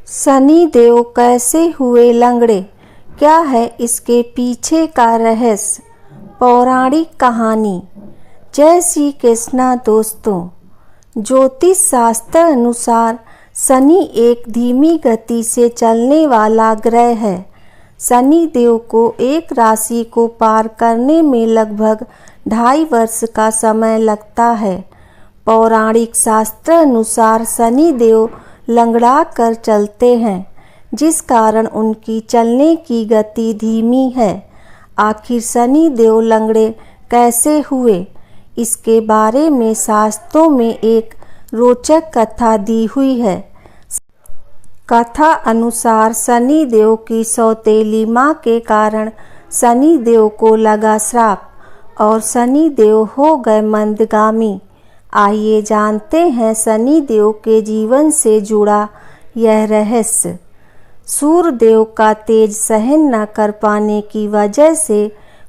शनि देव कैसे हुए लंगड़े, क्या है इसके पीछे का रहस्य? पौराणिक कहानी। जय श्री कृष्णा दोस्तों। ज्योतिष शास्त्र अनुसार शनि एक धीमी गति से चलने वाला ग्रह है। शनि देव को एक राशि को पार करने में लगभग 2.5 वर्ष का समय लगता है। पौराणिक शास्त्र अनुसार शनि देव लंगड़ा कर चलते हैं, जिस कारण उनकी चलने की गति धीमी है। आखिर शनि देव लंगड़े कैसे हुए, इसके बारे में शास्त्रों में एक रोचक कथा दी हुई है। कथा अनुसार शनि देव की सौतेली मां के कारण शनि देव को लगा श्राप और शनि देव हो गए मंदगामी। आइए जानते हैं शनि देव के जीवन से जुड़ा यह रहस्य। सूर्य देव का तेज सहन न कर पाने की वजह से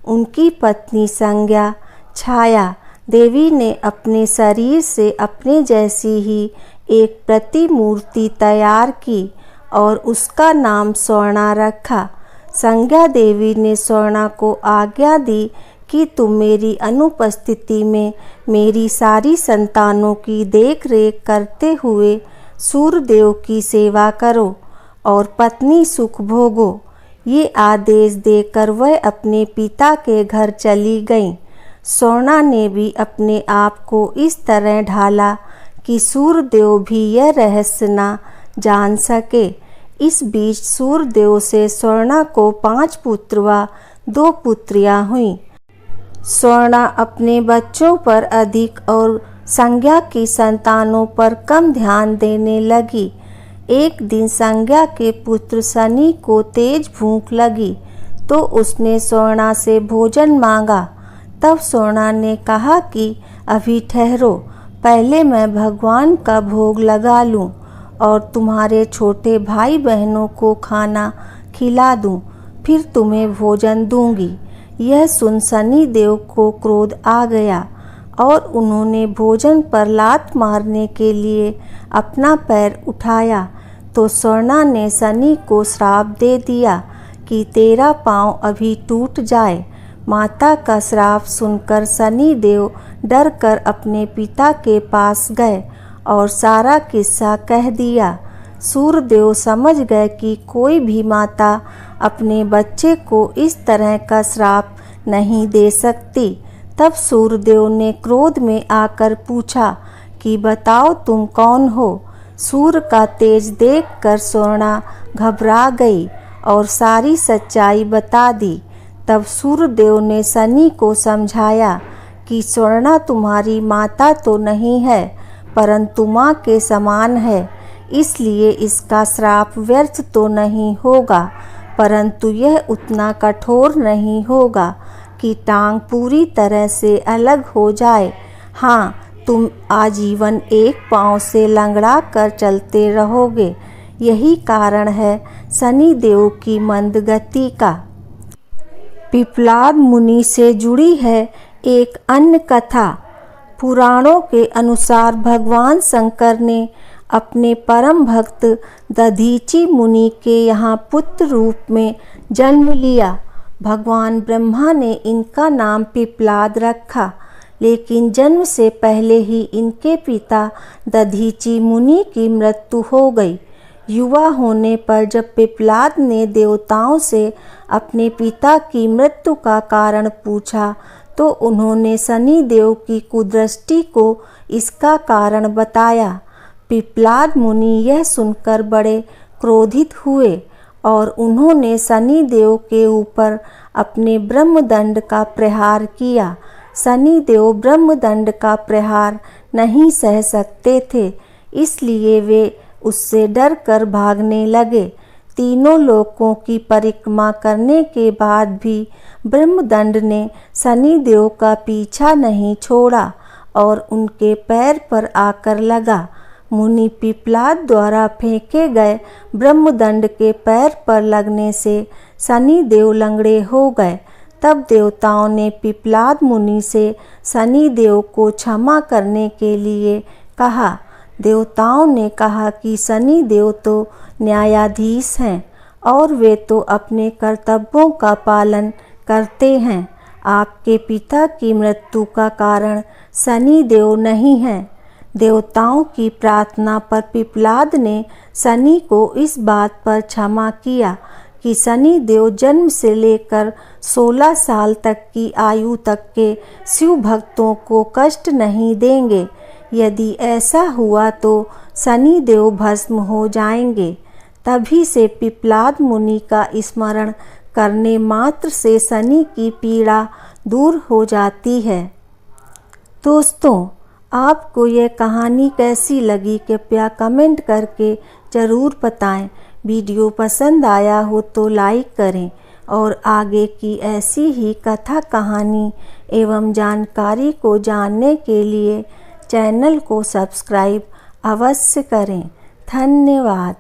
उनकी पत्नी संज्ञा छाया देवी ने अपने शरीर से अपने जैसी ही एक प्रतिमूर्ति तैयार की और उसका नाम स्वर्णा रखा। संज्ञा देवी ने स्वर्णा को आज्ञा दी कि तुम मेरी अनुपस्थिति में मेरी सारी संतानों की देख रेख करते हुए सूर्य देव की सेवा करो और पत्नी सुख भोगो। ये आदेश देकर वह अपने पिता के घर चली गईं। स्वर्णा ने भी अपने आप को इस तरह ढाला कि सूर्य देव भी यह रहस्य न जान सके। इस बीच सूर्य देव से स्वर्णा को 5 पुत्र व 2 पुत्रियां हुईं। स्वर्णा अपने बच्चों पर अधिक और संज्ञा की संतानों पर कम ध्यान देने लगी। एक दिन संज्ञा के पुत्र शनि को तेज भूख लगी तो उसने स्वर्णा से भोजन मांगा। तब स्वर्णा ने कहा कि अभी ठहरो, पहले मैं भगवान का भोग लगा लूं और तुम्हारे छोटे भाई बहनों को खाना खिला दूं, फिर तुम्हें भोजन दूंगी। यह सुन शनि देव को क्रोध आ गया और उन्होंने भोजन पर लात मारने के लिए अपना पैर उठाया तो स्वर्णा ने शनि को श्राप दे दिया कि तेरा पांव अभी टूट जाए। माता का श्राप सुनकर शनि देव डर कर अपने पिता के पास गए और सारा किस्सा कह दिया। सूर्य देव समझ गए कि कोई भी माता अपने बच्चे को इस तरह का श्राप नहीं दे सकती। तब सूर्य देव ने क्रोध में आकर पूछा कि बताओ तुम कौन हो। सूर्य का तेज देखकर स्वर्णा घबरा गई और सारी सच्चाई बता दी। तब सूर्य देव ने शनि को समझाया कि स्वर्णा तुम्हारी माता तो नहीं है, परंतु माँ के समान है, इसलिए इसका श्राप व्यर्थ तो नहीं होगा, परंतु यह उतना कठोर नहीं होगा कि टांग पूरी तरह से अलग हो जाए। हाँ, तुम आजीवन एक पांव से लंगड़ा कर चलते रहोगे। यही कारण है शनि देव की मंद गति का। पिप्पलाद मुनि से जुड़ी है एक अन्य कथा। पुराणों के अनुसार भगवान शंकर ने अपने परम भक्त दधीचि मुनि के यहाँ पुत्र रूप में जन्म लिया। भगवान ब्रह्मा ने इनका नाम पिप्पलाद रखा, लेकिन जन्म से पहले ही इनके पिता दधीचि मुनि की मृत्यु हो गई। युवा होने पर जब पिप्पलाद ने देवताओं से अपने पिता की मृत्यु का कारण पूछा तो उन्होंने शनि देव की कुदृष्टि को इसका कारण बताया। पिप्पलाद मुनि यह सुनकर बड़े क्रोधित हुए और उन्होंने शनि देव के ऊपर अपने ब्रह्मदंड का प्रहार किया। शनि देव ब्रह्मदंड का प्रहार नहीं सह सकते थे, इसलिए वे उससे डर कर भागने लगे। तीनों लोकों की परिक्रमा करने के बाद भी ब्रह्मदंड ने शनि देव का पीछा नहीं छोड़ा और उनके पैर पर आकर लगा। मुनि पिप्पलाद द्वारा फेंके गए ब्रह्मदंड के पैर पर लगने से शनि देव लंगड़े हो गए। तब देवताओं ने पिप्पलाद मुनि से शनि देव को क्षमा करने के लिए कहा। देवताओं ने कहा कि शनि देव तो न्यायाधीश हैं और वे तो अपने कर्तव्यों का पालन करते हैं। आपके पिता की मृत्यु का कारण शनि देव नहीं है। देवताओं की प्रार्थना पर पिप्पलाद ने शनि को इस बात पर क्षमा किया कि शनि देव जन्म से लेकर 16 साल तक की आयु तक के शिव भक्तों को कष्ट नहीं देंगे। यदि ऐसा हुआ तो शनि देव भस्म हो जाएंगे। तभी से पिप्पलाद मुनि का स्मरण करने मात्र से शनि की पीड़ा दूर हो जाती है। दोस्तों, आपको यह कहानी कैसी लगी कृपया कमेंट करके ज़रूर बताएं। वीडियो पसंद आया हो तो लाइक करें और आगे की ऐसी ही कथा कहानी एवं जानकारी को जानने के लिए चैनल को सब्सक्राइब अवश्य करें। धन्यवाद।